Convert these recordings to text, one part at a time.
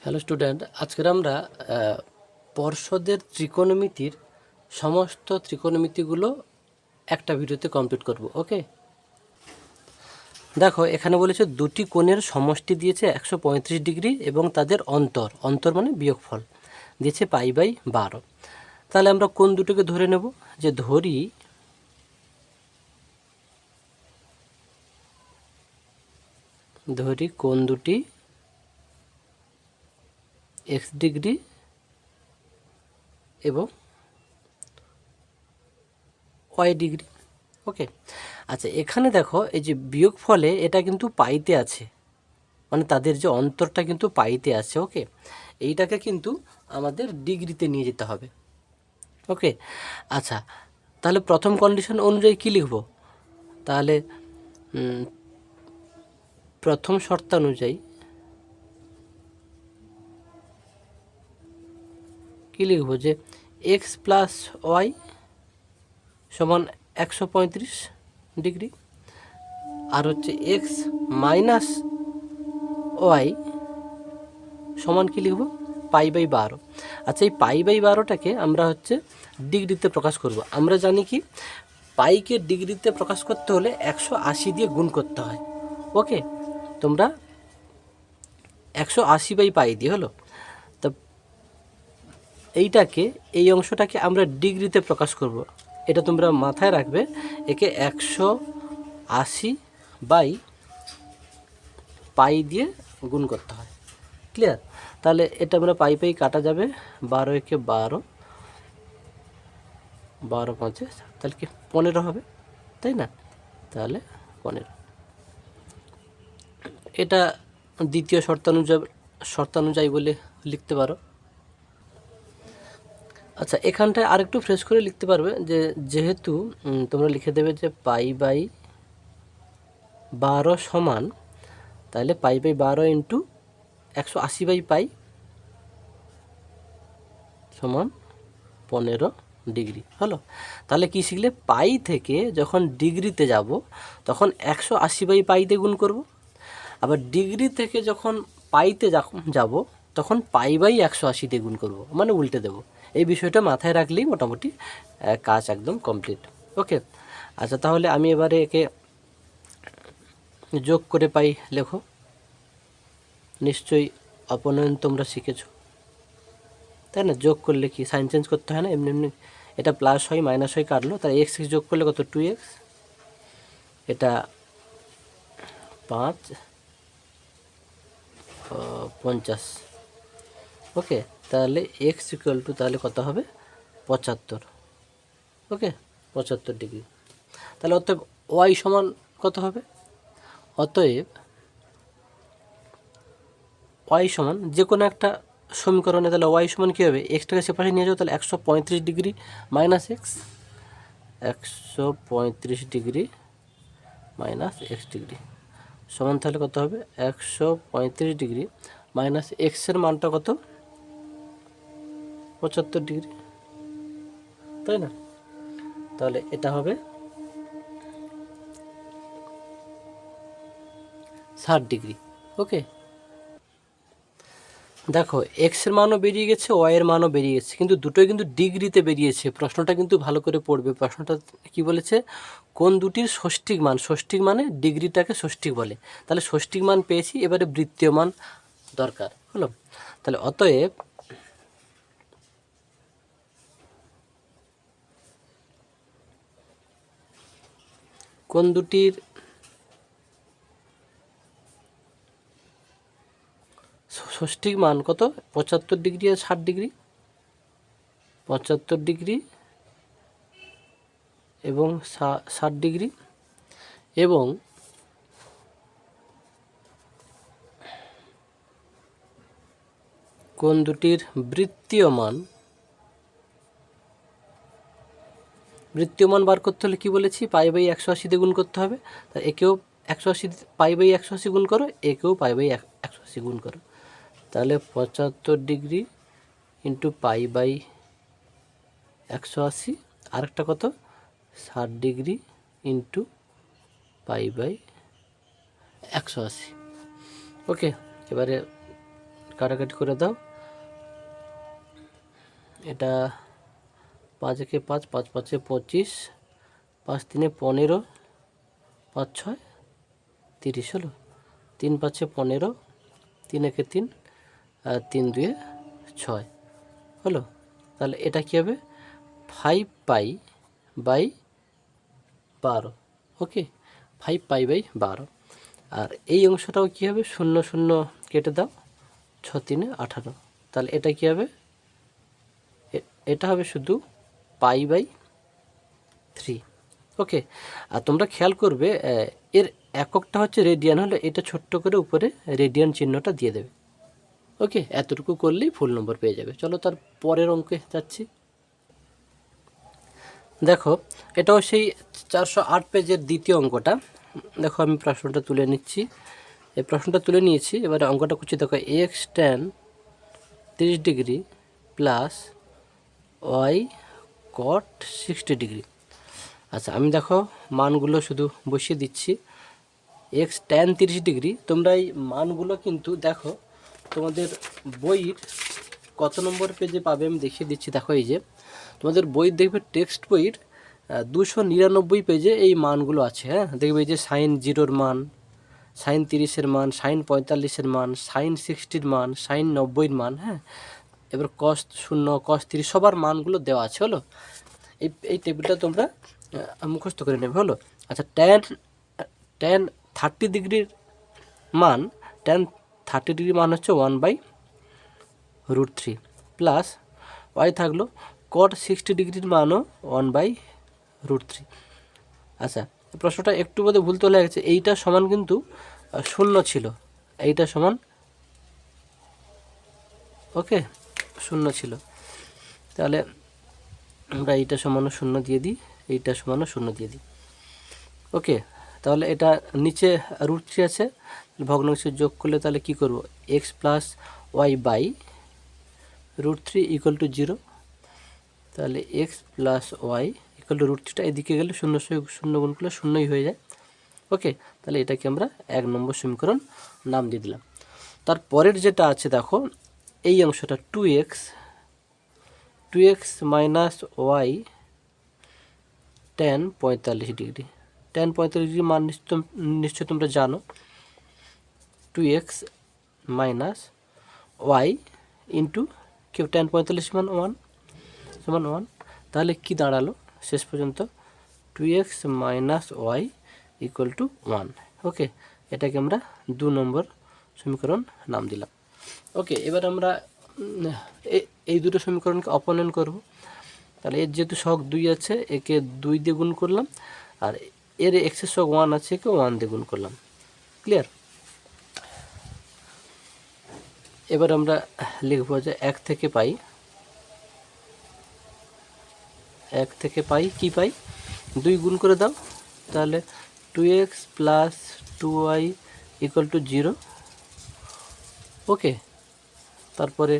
Hello student, আজকের আমরা পর্ষদের ত্রিকোণমিতির সমস্ত ত্রিকোণমিতিগুলো একটা ভিডিওতে কমপ্লিট করব। ওকে, দেখো এখানে বলেছে দুটি কোণের সমষ্টি দিয়েছে 135 ডিগ্রি এবং তাদের অন্তর মানে বিয়োগফল দিয়েছে π/12। তাহলে আমরা কোণ দুটোকে ধরে নেব, যে ধরি কোণ দুটি x ডিগ্রি এবং y ডিগ্রি। ওকে, আচ্ছা এখানে দেখো এই যে বিয়োগ ফলে এটা কিন্তু পাইতে আছে, মানে তাদের যে অন্তরটা কিন্তু পাইতে আছে। ওকে, এইটাকে কিন্তু আমাদের ডিগ্রিতে নিয়ে যেতে হবে। ওকে, আচ্ছা তাহলে প্রথম কন্ডিশন অনুযায়ী কী লিখব? তাহলে প্রথম শর্তানুযায়ী কী লিখব, যে এক্স প্লাস ওয়াই সমান 135 ডিগ্রি, আর হচ্ছে এক্স মাইনাস ওয়াই সমান কী লিখব, π/12। আচ্ছা এই π/12টাকে আমরা হচ্ছে ডিগ্রিতে প্রকাশ করব। আমরা জানি কি পাইকে ডিগ্রিতে প্রকাশ করতে হলে 180 দিয়ে গুণ করতে হয়। ওকে, তোমরা 180/π দিয়ে হলো, তো এই অংশটাকে আমরা ডিগ্রিতে প্রকাশ করব। এটা তোমরা মাথায় রাখবে, একে 180/π দিয়ে গুণ করতে হয়। ক্লিয়ার? তাহলে এটা আমরা পাই কাটা যাবে, 12 একে 12, 12 5, তাহলে কি 15 হবে, তাই না? তাহলে 15, এটা দ্বিতীয় শর্তানুযায়ী বলে লিখতে পারো। আচ্ছা এখানটায় আরেকটু ফ্রেশ করে লিখতে পারবে, যে যেহেতু তোমরা লিখে দেবে যে π/12 সমান, তাহলে π/12 ইন্টু 180/π সমান 15 ডিগ্রি হলো। তাহলে কি শিখলে, পাই থেকে যখন ডিগ্রিতে যাব তখন 180/π দিয়ে গুণ করব, আবার ডিগ্রি থেকে যখন পাইতে যাব তখন π/180 দিয়ে গুণ করব, মানে উল্টে দেব। এই বিষয়টা মাথায় রাখলেই মোটামুটি কাজ একদম কমপ্লিট। ওকে, আচ্ছা তাহলে আমি এবারে একে যোগ করে পাই লেখো। নিশ্চয়ই অপনয়ন তোমরা শিখেছো, তাই না? যোগ করলে কি সাইন চেঞ্জ করতে হয় না, এমনি এমনি এটা প্লাস হয় মাইনাস হয় কাটলো, তাই এক্স যোগ করলে কত, 2x, এটা 5 50। ওকে, তাহলে এক্স ইকুয়াল টু তাহলে কত হবে, 75। ওকে, 75 ডিগ্রি। তাহলে অতএব ওয়াই সমান কত হবে? অতএব ওয়াই সমান যে কোনো একটা সমীকরণে, তাহলে ওয়াই সমান কী হবে, এক্সটাকে সেপাশে নিয়ে যাও, তাহলে 135 degree minus x, 135 degree minus x degree সমান তাহলে কত হবে, 135 ডিগ্রি মাইনাস এক্সের মানটা কত, 75 ডিগ্রি, তাই না? তাহলে এটা হবে 60 ডিগ্রি। ওকে, দেখো এক্সের মানও বেরিয়ে গেছে, ওয়াইয়ের মানও বেরিয়ে গেছে, কিন্তু দুটোই কিন্তু ডিগ্রিতে বেরিয়েছে। প্রশ্নটা কিন্তু ভালো করে পড়বে। প্রশ্নটা কি বলেছে, কোন দুটির ষষ্ঠিক মানে ডিগ্রিটাকে ষষ্ঠিক বলে। তাহলে ষষ্ঠিক মান পেয়েছি, এবারে বৃত্তীয় মান দরকার হলো। তাহলে অতএব কোন দুটির ষষ্ঠিক মান কত, 75 ডিগ্রি আর 60 ডিগ্রি, 75 ডিগ্রি এবং 60 ডিগ্রি, এবং কোন দুটির বৃত্তীয় মান বার করতে হলে কি বলেছি, π/180 দিয়ে গুণ করতে হবে। তা একেও 180, π/180 গুণ করো, একেও π/180 গুণ করো, তাহলে 75 ডিগ্রি ইন্টু π/180, আরেকটা কত, 60 ডিগ্রি ইন্টু π/180। ওকে, এবারে কাটাকাটি করে দাও। এটা 5 একে 5, 5 5 25, 5 3 15, 5 6 30 হলো। 3 5 15, 3 একে 3, আর 3 2 6 হলো। তাহলে এটা কী হবে 5 pi by 12। Okay, 5 pi by 12। আর এই অংশটাও কী হবে 0 0 কেটে দাও, 6 3 18। তাহলে এটা কী হবে, এটা হবে শুধু পাই বাই 3। ওকে, আর তোমরা খেয়াল করবে এর এককটা হচ্ছে রেডিয়ান, হলে এটা ছোট্ট করে উপরে রেডিয়ান চিহ্নটা দিয়ে দেবে। ওকে, এতটুকু করলেই ফুল নম্বর পেয়ে যাবে। চলো তার পরের অঙ্কে যাচ্ছি। দেখো এটাও সেই 408 পেজের দ্বিতীয় অঙ্কটা। দেখো আমি প্রশ্নটা তুলে নিচ্ছি, এই প্রশ্নটা তুলে নিয়েছি। এবারে অঙ্কটা করছি। দেখো x tan 30 degree plus y cot 60 degree. আচ্ছা, আমি দেখো মানগুলো শুধু বসিয়ে দিচ্ছি। এক্স tan 30 ডিগ্রি, তোমরা এই মানগুলো কিন্তু দেখো তোমাদের বইয়ের কত নম্বর পেজে পাবে আমি দেখিয়ে দিচ্ছি। দেখো এই যে তোমাদের বই দেখবে টেক্সট বইয়ের 299 পেজে এই মানগুলো আছে। হ্যাঁ, দেখবে এই যে সাইন 0-র মান, সাইন 30-এর মান, সাইন 45-এর মান, সাইন 60-র মান, সাইন 90-এর মান। হ্যাঁ, এবার cos 0, cos 30 সবার মানগুলো দেওয়া আছে। হলো, এই টেবিলটা তোমরা মুখস্থ করে নেবে। হলো, আচ্ছা tan 30 ডিগ্রির মান, tan 30 ডিগ্রি মান হচ্ছে 1/√3 প্লাস ওয়াই থাকলো cot 60 ডিগ্রির মানও 1/√3। আচ্ছা, প্রশ্নটা একটু বোধহয় ভুল তোলা গেছে। এইটা সমান কিন্তু 0 ছিল, এইটা সমান ওকে 0 ছিল। তাহলে আমরা এইটা সমানও 0 দিয়ে দিই, এইটা সমানও 0 দিয়ে দিই। ওকে, তাহলে এটা নিচে √3 আছে, ভগ্নাংশ যোগ করলে তাহলে কি করব, এক্স প্লাস ওয়াই বাই √3 = 0। তাহলে এক্স প্লাস ওয়াই =√3টা এদিকে গেলে 0 0 গুণ করলে 0ই হয়ে যায়। ওকে, তাহলে এটাকে আমরা 1 নম্বর সমীকরণ নাম দিয়ে দিলাম। তারপরের যেটা আছে দেখো এই অংশটা 2x minus y tan 45 degree. tan 45 degree মান নিশ্চয় তোমরা জানো। 2x মাইনাস ওয়াই ইন্টু কেউ tan 45 মান 1 সমান 1। তাহলে কি দাঁড়ালো শেষ পর্যন্ত 2x মাইনাস ওয়াই = 1। ওকে, এটাকে আমরা 2 নম্বর সমীকরণ নাম দিলাম। ওকে, এবার আমরা এই দুটো সমীকরণকে অপনয়ন করব। তাহলে এর যেহেতু সহগ 2 আছে, একে 2 দিয়ে গুণ করলাম, আর এর এক্সের সহগ 1 আছে, একে 1 দিয়ে গুণ করলাম। ক্লিয়ার? এবার আমরা লিখব যে 1 থেকে পাই কি পাই 2 গুণ করে দাও, তাহলে 2x প্লাস 2y = 0। ওকে, তারপরে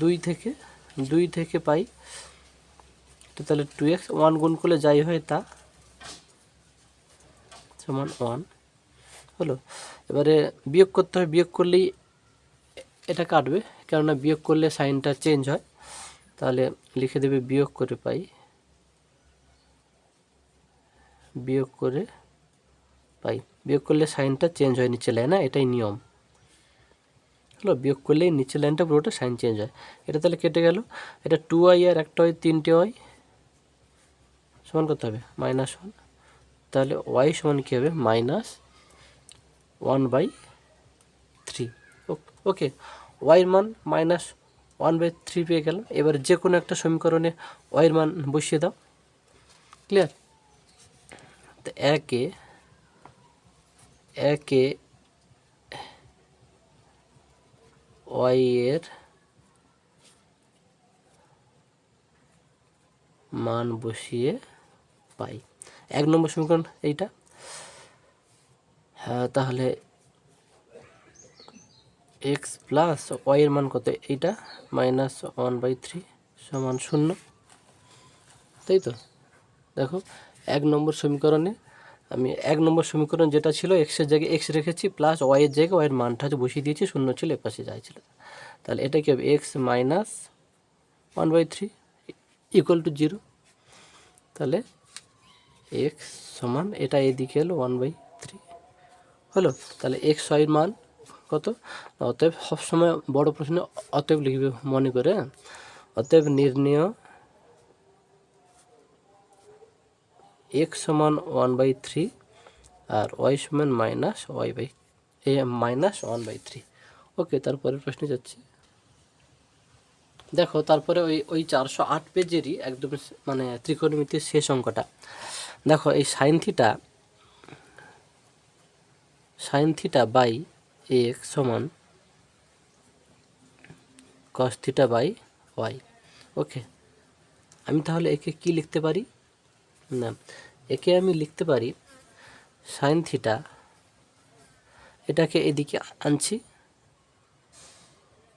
2 থেকে পাই, তো তাহলে 2x 1 গুণ করলে যাই হয় তা সমান 1 হলো। এবারে বিয়োগ করতে হয়, বিয়োগ করলেই এটা কাটবে, কেননা বিয়োগ করলে সাইনটা চেঞ্জ হয়। তাহলে লিখে দেবে বিয়োগ করে পাই, বিয়োগ করলে সাইনটা চেঞ্জ হয় নিচে লাইনে, এটাই নিয়ম। হলো, বিয়োগ করলেই নিচের লাইনটা পুরোটা সাইন চেঞ্জ হয়। এটা তাহলে কেটে গেল। এটা 2y আর একটা y 3টে y সমান কত হবে -1। তাহলে y সমান কী হবে -1/3। ওকে, y এর মান -1/3 পেয়ে গেল। এবার যে কোনো একটা সমীকরণে y এর মান বসিয়ে দাও। ক্লিয়ার? তো একে y এর মান বসিয়ে পাই 1 নম্বর সমীকরণ এইটা। হ্যাঁ, তাহলে x প্লাস ওয়াই এর মান কত, এইটা -1/3 সমান 0, তাই তো? দেখো 1 নম্বর সমীকরণে আমি 1 নম্বর সমীকরণ যেটা ছিল এক্সের জায়গায় এক্স রেখেছি, প্লাস ওয়াইয়ের জায়গায় ওয়াইয়ের মানটা বসিয়ে দিয়েছি, শূন্য ছিল এপাশে যাই ছিল। তাহলে এটা কি হবে এক্স মাইনাস 1/3 ইকুয়াল টু 0। তাহলে এক্স সমান এটা এদিকে এলো 1/3 হলো। তাহলে এক্স ওয়াইয়ের মান কত? অতএব সবসময় বড় প্রশ্নে অতএব লিখবে মনে করে। অতএব নির্ণয় এক্স সমান 1/3 আর ওয়াই সমান মাইনাস 1/3। ওকে, তারপরের প্রশ্নে যাচ্ছি। দেখো তারপরে ওই 408 পেজেরই একদম মানে ত্রিকোণমিতির শেষ অঙ্কটা দেখো। এই সাইন থিটা বাই এক্স সমান কস থিটা বাই ওয়াই। ওকে, আমি তাহলে একে কি লিখতে পারি? না, একে আমি লিখতে পারি সাইন থিটা, এটাকে এদিকে আনছি,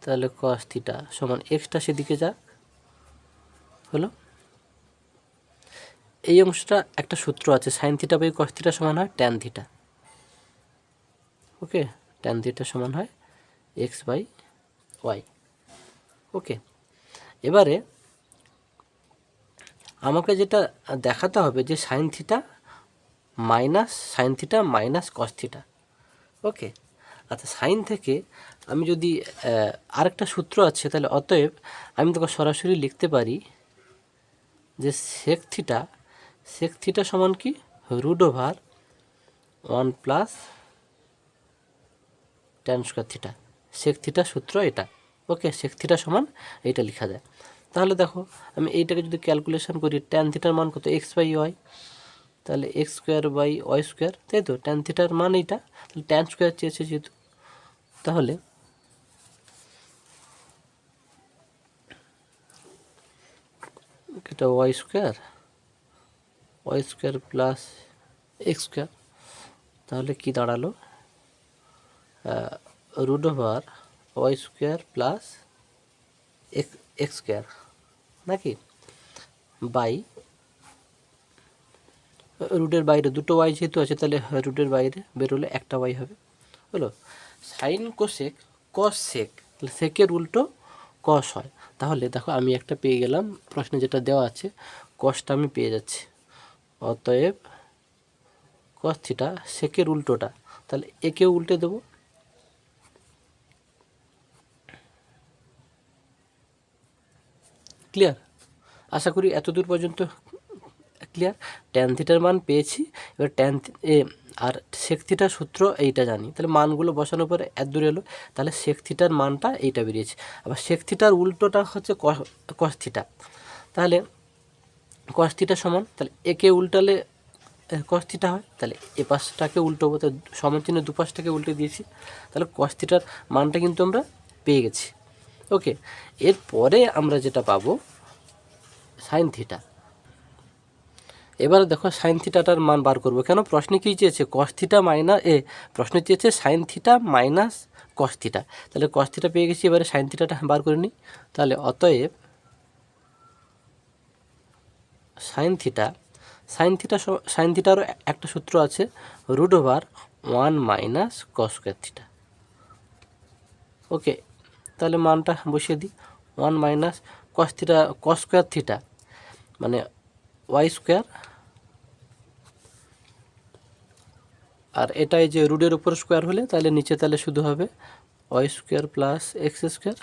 তাহলে কস থিটা সমান এক্সটা সেদিকে যাক হলো। এই অংশটা একটা সূত্র আছে, sine theta by cos theta সমান হয় tan theta. Okay, tan theta সমান হয় এক্স বাই ওয়াই। ওকে, এবারে আমাকে যেটা দেখাতে হবে যে sine theta minus cos theta. Okay, আচ্ছা সাইন থেকে আমি যদি আরেকটা সূত্র আছে, তাহলে অতএব আমি তোকে সরাসরি লিখতে পারি যে সেক থিটা সমান কি √1 plus tan square theta. Sec theta সূত্র এটা। ওকে, সেক থিটা সমান এইটা লেখা যায়। তাহলে দেখো আমি এইটাকে যদি ক্যালকুলেশন করি, ট্যান থিটার মান কত? X by Y. তাহলে x square by Y square, তাই তো? ট্যান থিটার মান এইটা, তাহলে ট্যান স্কোয়ার চেয়েছে যেহেতু, তাহলে এটা y square plus x square, তাহলে কি দাঁড়ালো? √ওয়াই স্কোয়ার প্লাস এক্স স্কোয়ার নাকি, বাই রুটের বাইরে দুটো ওয়াই যেহেতু আছে, তাহলে রুটের বাইরে বেরোলে একটা ওয়াই হবে হলো। সাইন কোসেক কস সেক, তাহলে সেকের উল্টো কস হয়। তাহলে দেখো আমি একটা পেয়ে গেলাম, প্রশ্নে যেটা দেওয়া আছে কসটা আমি পেয়ে যাচ্ছি। অতএব কস থিটা সেকের উল্টোটা, তাহলে একে উল্টে দেবো। ক্লিয়ার? আশা করি এতদূর পর্যন্ত ক্লিয়ার। ট্যান থিটার মান পেয়েছি, এবার আর সেক থিটার সূত্র এইটা জানি, তাহলে মানগুলো বসানোর পরে এত দূর এলো, তাহলে সেক থিটার মানটা এইটা বেরিয়েছে। আবার সেক থিটার উল্টোটা হচ্ছে কস থিটা, তাহলে কস থিটা সমান, তাহলে একে উল্টালে কস থিটা হয়, তাহলে এ পাশটাকে উল্টোবো, তো সমান চিহ্ন দুপাশটাকে উল্টে দিয়েছি, তাহলে কস থিটার মানটা কিন্তু আমরা পেয়ে গেছি। ওকে, এরপরে আমরা যেটা পাবো সাইন থিটা। এবারে দেখো সাইন থিটাটার মান বার করবো, কেন প্রশ্নে কী চেয়েছে? কস থিটা প্রশ্নে চেয়েছে sign theta minus cos theta, তাহলে কস থিটা পেয়ে গেছি, এবারে সাইন থিটাটা বার করে নিই। তাহলে অতএব সাইন থিটারও একটা সূত্র আছে, √1 মাইনাস কস স্কয়ার থিটা। ওকে, তাহলে মানটা বসিয়ে দিই, 1 মাইনাস কস স্কয়ার থিটা মানে ওয়াই স্কোয়ার, আর এটাই যে রুটের উপর স্কোয়ার হলে তাহলে নিচে তাহলে শুধু হবে Y square plus x square,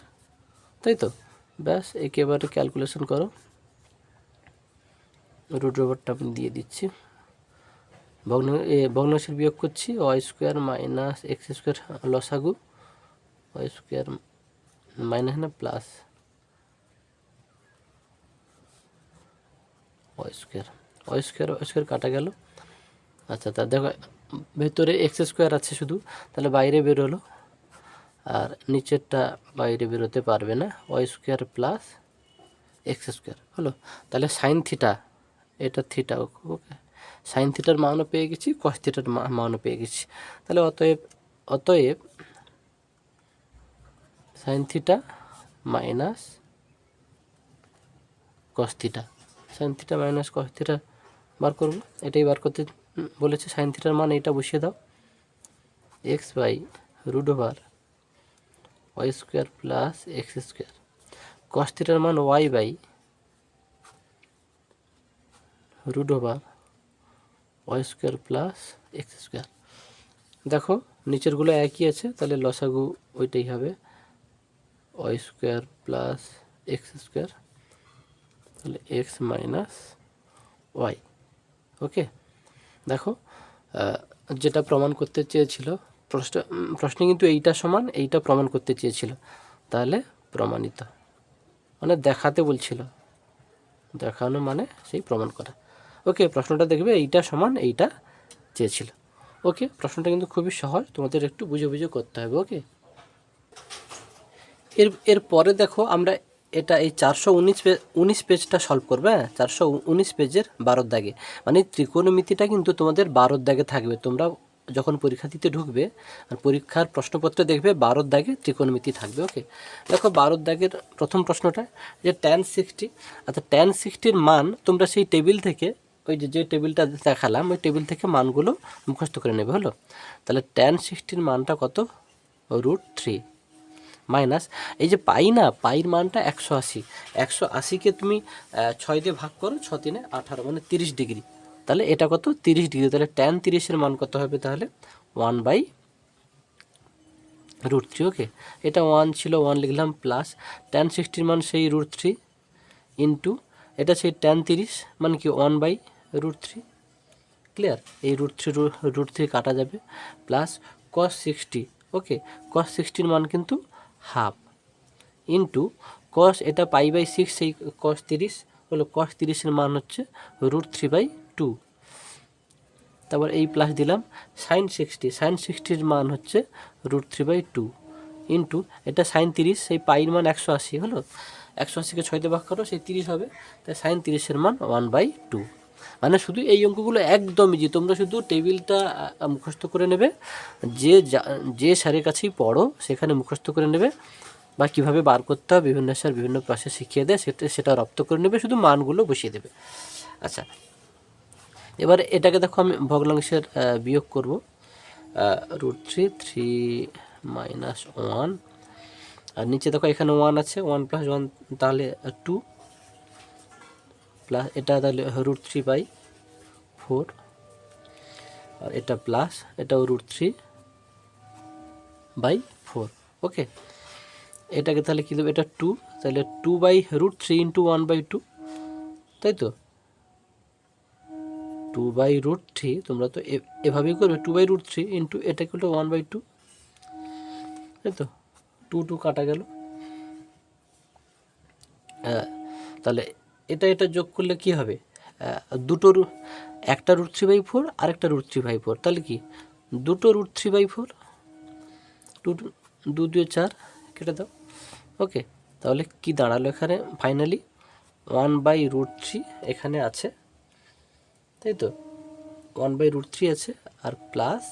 তাই তো? ব্যাস, একেবারে ক্যালকুলেশন করো, রুটের উপরটা আমি দিয়ে দিচ্ছি, ভগ্নাংশের বিয়োগ করছি, y square minus x square লসাগু, ওয়াই স্কোয়ার মাইনাস না প্লাস ওয়াই স্কোয়ার কাটা গেল। আচ্ছা, তা দেখো ভেতরে এক্স স্কোয়ার আছে শুধু, তাহলে বাইরে বেরোলো, আর নিচেরটা বাইরে বেরোতে পারবে না, y square plus x square হলো। তাহলে সাইন থিটা, এটা থিটা, ওকে, সাইন থিটার মানও পেয়ে গেছি, কস থিটার মানও পেয়ে গেছি। তাহলে অতএব sine theta minus cos theta, sine theta minus cos theta বার করবো, এটাই বার করতে বলেছে সাইন থিটার মান এইটা বসিয়ে দাও, X by root over Y square plus x square, cos থিটার মান Y by root over Y square plus x square. দেখো নিচেরগুলো একই আছে, তাহলে লসাগু ওইটাই হবে, Y square plus x square, তাহলে এক্স মাইনাস ওয়াই। ওকে, দেখো যেটা প্রমাণ করতে চেয়েছিল প্রশ্নে কিন্তু এইটা সমান এইটা প্রমাণ করতে চেয়েছিল, তাহলে প্রমাণিত মানে দেখাতে বলছিল, দেখানো মানে সেই প্রমাণ করা। ওকে, প্রশ্নটা দেখবে এইটা সমান এইটা চেয়েছিল। ওকে, প্রশ্নটা কিন্তু খুবই সহজ, তোমাদের একটু বুঝে বুঝে করতে হবে। ওকে, এর পরে দেখো আমরা এটা এই 419 পেজটা সলভ করবে। 419 পেজের 12 দাগে, মানে ত্রিকোণমিতিটা কিন্তু তোমাদের 12 দাগে থাকবে। তোমরা যখন পরীক্ষা দিতে ঢুকবে আর পরীক্ষার প্রশ্নপত্রে দেখবে 12 দাগে ত্রিকোণমিতি থাকবে। ওকে, দেখো 12 দাগের প্রথম প্রশ্নটা যে tan 60, আচ্ছা tan 60-র মান তোমরা সেই টেবিল থেকে, ওই যে টেবিলটা দেখালাম ওই টেবিল থেকে মানগুলো মুখস্থ করে নেবে। হলো, তাহলে tan 60-র মানটা কত, √3 মাইনাস এই যে পাই না, পাইর মানটা 180, 180কে তুমি 6 দিয়ে ভাগ করো, 6 3 18 মানে 30 ডিগ্রি, তাহলে এটা কত 30 ডিগ্রি, তাহলে tan 30-এর মান কত হবে, তাহলে 1/√3। ওকে, এটা 1 ছিল 1 লিখলাম, প্লাস tan 60-র মান সেই √3 ইন্টু এটা সেই tan 30 মানে কি 1/√3। ক্লিয়ার, এই √3 কাটা যাবে, প্লাস cos 60। ওকে, cos 60-র মান কিন্তু হাফ ইন্টু cos এটা π/6, সেই cos 30 হলো, cos 30-এর মান হচ্ছে √3/2। তারপর এই প্লাস দিলাম sin 60-র মান হচ্ছে √3/2 ইন্টু এটা sin 30, সেই পাইর মান 180 হলো, 180কে 6 দিয়ে ভাগ করো, সেই 30 হবে, তাই sin 30-এর মান 1/2। মানে শুধু এই অঙ্কগুলো একদম ইজি, তোমরা শুধু টেবিলটা মুখস্থ করে নেবে, যে স্যারের কাছেই পড়ো সেখানে মুখস্থ করে নেবে, বা কীভাবে বার করতে হবে বিভিন্ন স্যার বিভিন্ন প্রসেস শিখিয়ে দেয়, সেটা রপ্ত করে নেবে, শুধু মানগুলো বসিয়ে দেবে। আচ্ছা, এবার এটাকে দেখো আমি ভগ্নাংশের বিয়োগ করব, √3 মাইনাস 1, আর নিচে দেখো এখানে 1 আছে, 1 + 1 তাহলে 2, প্লাস এটা তাহলে √3/4, আর এটা প্লাস এটাও √3/4। ওকে, এটাকে তাহলে কী দেবে, এটা 2, তাহলে 2/√3 ইন্টু 1/2, তাই তো 2/√3, তোমরা তো এভাবেই করবে, 2/√3 ইন্টু এটা করলে 1/2, তাই তো 2 কাটা গেল। তাহলে এটা যোগ করলে কি হবে, দুটোর একটা √3/4 আর একটা √3/4, তাহলে কি দুটো √3/4, 2 2 4 কেটে দাও। ওকে, তাহলে কি দাঁড়ালো এখানে ফাইনালি 1/√3 এখানে আছে, তাই তো 1/√3 আছে, আর প্লাস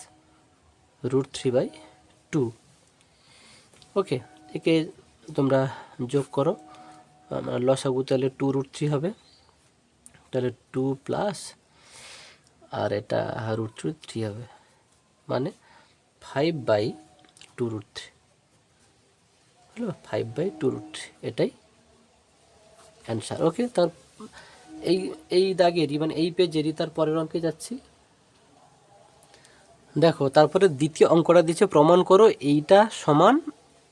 √3/2। ওকে, একে তোমরা যোগ করো, লসাগু তাহলে 2√3 হবে, তাহলে 2 প্লাস আর এটা √3 হবে, মানে 5/2√3 হলো, 5/2√3, এটাই অ্যান্সার। ওকে, তার এই দাগেরই মানে এই পেজেরই তার পরের অঙ্কে যাচ্ছি। দেখো তারপরে দ্বিতীয় অঙ্কটা দিচ্ছে, প্রমাণ করো এইটা সমান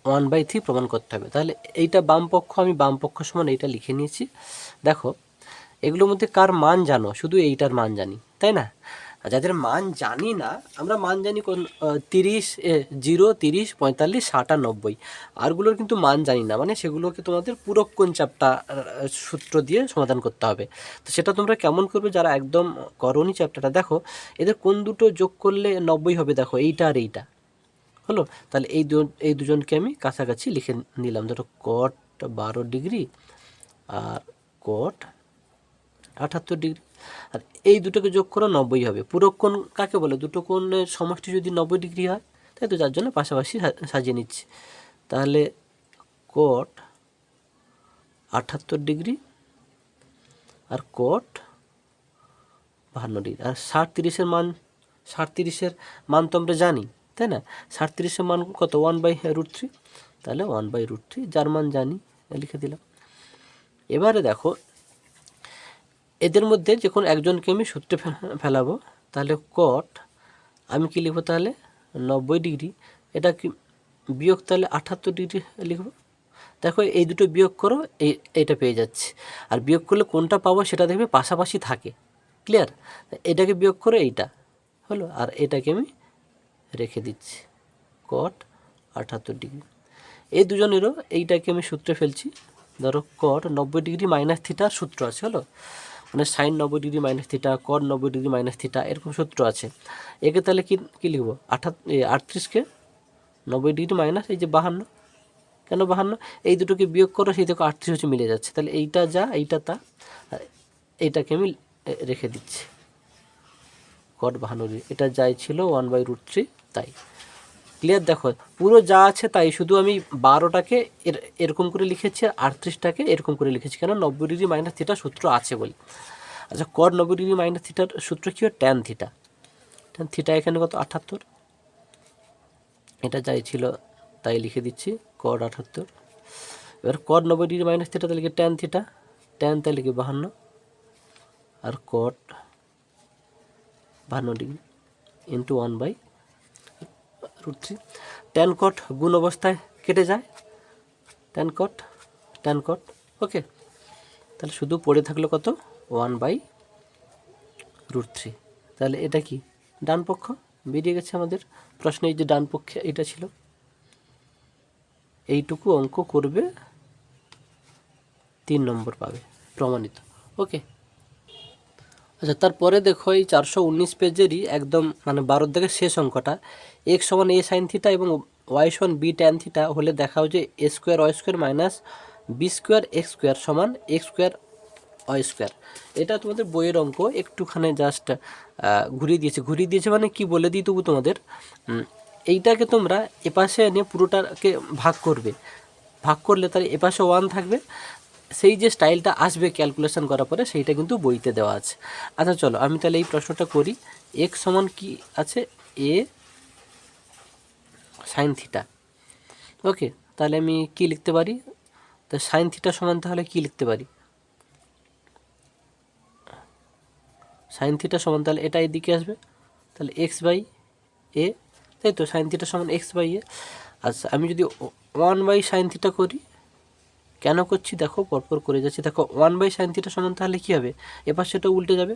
1/3 প্রমাণ করতে হবে। তাহলে এইটা বাম পক্ষ, আমি বাম পক্ষ সমান এইটা লিখে নিয়েছি। দেখো এগুলোর মধ্যে কার মান জানো, শুধু এইটার মান জানি, তাই না? যাদের মান জানি না, আমরা মান জানি কোন 30, 0, 30, 45, 60 আর 90, আরগুলোর কিন্তু মান জানি না, মানে সেগুলোকে তোমাদের পুরক্ষণ চ্যাপ্টা সূত্র দিয়ে সমাধান করতে হবে। তো সেটা তোমরা কেমন করবে যারা একদম করোনি চ্যাপ্টারটা, দেখো এদের কোন দুটো যোগ করলে 90 হবে, দেখো এইটা আর এইটা হলো, তাহলে এই দুজনকে আমি কাছাকাছি লিখে নিলাম, ধরো cot 12 ডিগ্রি আর cot 78 ডিগ্রি, আর এই দুটোকে যোগ করো 90 হবে। পুরক্ষণ কাকে বলে, দুটো কোণের সমষ্টি যদি 90 ডিগ্রি হয়, তাই তো, যার জন্য পাশাপাশি সাজিয়ে নিচ্ছি। তাহলে cot 78 ডিগ্রি আর cot 52 আর 60 30-এর মান তো আমরা জানি, তাই না? 60-30-এর মান কত? 1/√3, তাহলে 1/√3 যার মান জানি লিখে দিলাম। এবারে দেখো এদের মধ্যে যে কোনো একজনকে আমি সূত্রে ফেলাবো, তাহলে কট আমি কি লিখবো? তাহলে 90 ডিগ্রি, এটা কি বিয়োগ তাহলে 78 ডিগ্রি লিখবো। দেখো এই দুটো বিয়োগ করো, এইটা পেয়ে যাচ্ছে। আর বিয়োগ করলে কোনটা পাবো সেটা দেখবে পাশাপাশি থাকে, ক্লিয়ার? এটাকে বিয়োগ করে এইটা হলো, আর এটাকে আমি রেখে দিচ্ছি কট 78 ডিগ্রি। এই দুজনেরও এইটাকে আমি সূত্রে ফেলছি। ধরো কট 90 ডিগ্রি মাইনাস থিটার সূত্র আছে, হলো মানে সাইন 90 ডিগ্রি মাইনাস থিটা, কট 90 ডিগ্রি মাইনাস থিটা, এরকম সূত্র আছে। একে তাহলে কি লিখবো? 38কে 90 ডিগ্রি মাইনাস এই যে 52, কেন 52? এই দুটোকে বিয়োগ করো, সেই দেখো 38 হচ্ছে মিলে যাচ্ছে, তাহলে এইটা যা এইটা তা, এইটাকে আমি রেখে দিচ্ছি কট 52, এটা যাই ছিল 1/√3 তাই, ক্লিয়ার? দেখো পুরো যা আছে তাই, শুধু আমি 12টাকে এরকম করে লিখেছি আর 38টাকে এরকম করে লিখেছি, কেন? 90 ডিগ্রি মাইনাস থিটা সূত্র আছে বলে। আচ্ছা, কট 90 ডিগ্রি মাইনাস থিটার সূত্র কী হয়? Tan theta. ট্যান থিটা এখানে কত? 78, এটা যাই ছিল তাই লিখে দিচ্ছি কট 78। এবার কট 90 ডিগ্রি মাইনাস থিটা তাহলে কি ট্যান থিটা, ট্যান তাহলে কি 52, আর কট 52 ডিগ্রি ইন্টু 1/√3। ট্যান কট গুণ অবস্থায় কেটে যায়, ট্যান কট, ওকে। তাহলে শুধু পড়ে থাকলো কত? 1/√3। তাহলে এটা কি ডান পক্ষ বেরিয়ে গেছে আমাদের প্রশ্নে, এই যে ডান পক্ষে এটা ছিল। এইটুকু অঙ্ক করবে 3 নম্বর পাবে, প্রমাণিত, ওকে। আচ্ছা, তারপরে দেখো এই 419 পেজেরই একদম মানে 12 থেকে শেষ অঙ্কটা, x সমান a সাইন থিটা এবং y সমান b ট্যান থিটা হলে দেখাও যে a square y square minus b square x square সমান x স্কোয়ার y স্কোয়ার। এটা তোমাদের বইয়ের অঙ্ক, একটুখানি জাস্ট ঘুরিয়ে দিয়েছে মানে কি বলে দিই তবু তোমাদের, এইটাকে তোমরা এপাশে এনে পুরোটাকে ভাগ করলে তার এপাশে 1 থাকবে, সেই যে স্টাইলটা আসবে ক্যালকুলেশন করার পরে সেইটা কিন্তু বইতে দেওয়া আছে। আচ্ছা চলো আমি তাহলে এই প্রশ্নটা করি। x সমান কি আছে? a সাইন থিটা, ওকে। তাহলে আমি কি লিখতে পারি? তো সাইন থিটা সমান তাহলে কি লিখতে পারি? সাইন থিটা সমান তাহলে এটা এদিকে আসবে, তাহলে x/a, তাই তো? সাইন থিটা সমান x/a। আচ্ছা, আমি যদি 1/সাইন থিটা করি, কেন করছি দেখো, পরপর করে যাচ্ছি। দেখো 1/সাইন থিটা সমান তাহলে কী হবে? এবার সেটা উল্টে যাবে,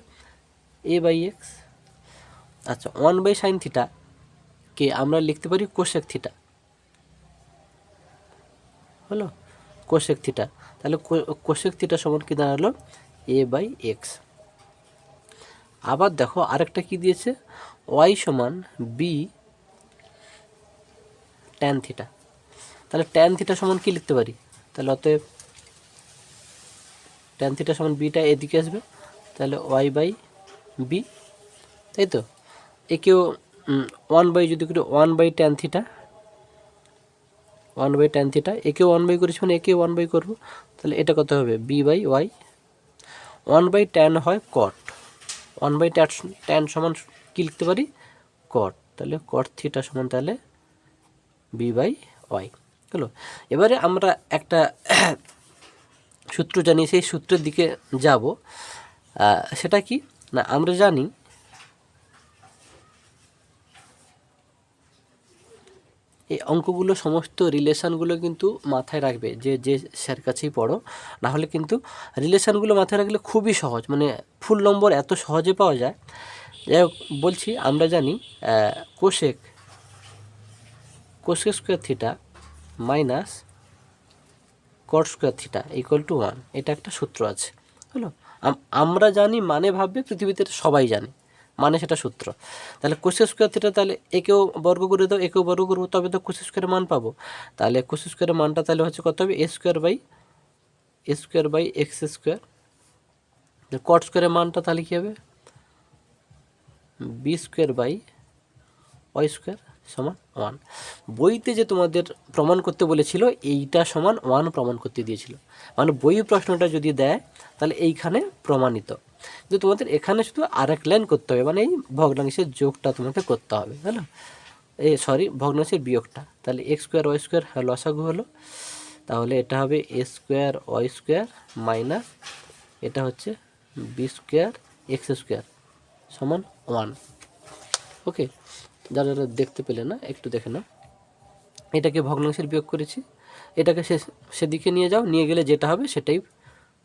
a/x। আচ্ছা, 1/সাইন থিটাকে আমরা লিখতে পারি কোসেক থিটা, হলো কোসেক থিটা। তাহলে কোসেক থিটা সমান কি দাঁড়ালো? a/x। আবার দেখো আরেকটা কি দিয়েছে, y সমান b ট্যান থিটা। তাহলে ট্যান থিটা সমান কি লিখতে পারি? তাহলে অতএব ট্যান থিটা সমান বিটা এদিকে আসবে, তাহলে y/b, তাই তো? একেও 1/, যদি করি 1/ট্যান থিটা, 1/ট্যান থিটা, একেও 1/, করেছি মানে একেও 1/, করবো, তাহলে এটা কত হবে? b/y। 1/ট্যান হয় কট, 1/ট্যান সমান কি লিখতে পারি? কট, তাহলে কট থিটা সমান তাহলে b/y হলো। এবারে আমরা একটা সূত্র জানি, সেই সূত্রের দিকে যাব। সেটা কি না, আমরা জানি এই অঙ্কগুলো সমস্ত রিলেশানগুলো কিন্তু মাথায় রাখবে, যে স্যার কাছেই পড়ো, না হলে কিন্তু রিলেশানগুলো মাথায় রাখলে খুবই সহজ, মানে ফুল নম্বর এত সহজে পাওয়া যায়। যাই হোক বলছি, আমরা জানি cosec square theta minus cot square theta equal to 1, এটা একটা সূত্র আছে, হলো। আমরা জানি মানে ভাববে, পৃথিবীতে সবাই জানে মানে, সেটা সূত্র। তাহলে কোসেক স্কোয়ার থিটা, তাহলে একেও বর্গ করে দাও, একেও বর্গ করবো, তবে তো কোসেক স্কোয়ারের মান পাবো। তাহলে কোসেক স্কোয়ারের মানটা তাহলে হচ্ছে কত হবে? a square by x square. Cot স্কোয়ারের মানটা তাহলে কী হবে? b square by y square সমান 1। বইতে যে তোমাদের প্রমাণ করতে বলেছিল এইটা সমান 1 প্রমাণ করতে দিয়েছিল, মানে বই প্রশ্নটা যদি দেয় তাহলে এইখানে প্রমাণিত, কিন্তু তোমাদের এখানে শুধু আরেক লাইন করতে হবে, মানে এই ভগ্নাংশের যোগটা তোমাকে করতে হবে, হলো ভগ্নাংশের বিয়োগটা। তাহলে এক্স স্কোয়ার ওয়াই স্কোয়ার লসাগু হলো, তাহলে এটা হবে এ স্কোয়ার ওয়াই স্কোয়ার মাইনাস এটা হচ্ছে বি স্কোয়ার এক্স স্কোয়ার সমান 1। ওকে, যারা যারা দেখতে পেলে না একটু দেখে নাও, এটাকে ভগ্নাংশের বিয়োগ করেছি, এটাকে সেদিকে নিয়ে যাও, নিয়ে গেলে যেটা হবে সেটাই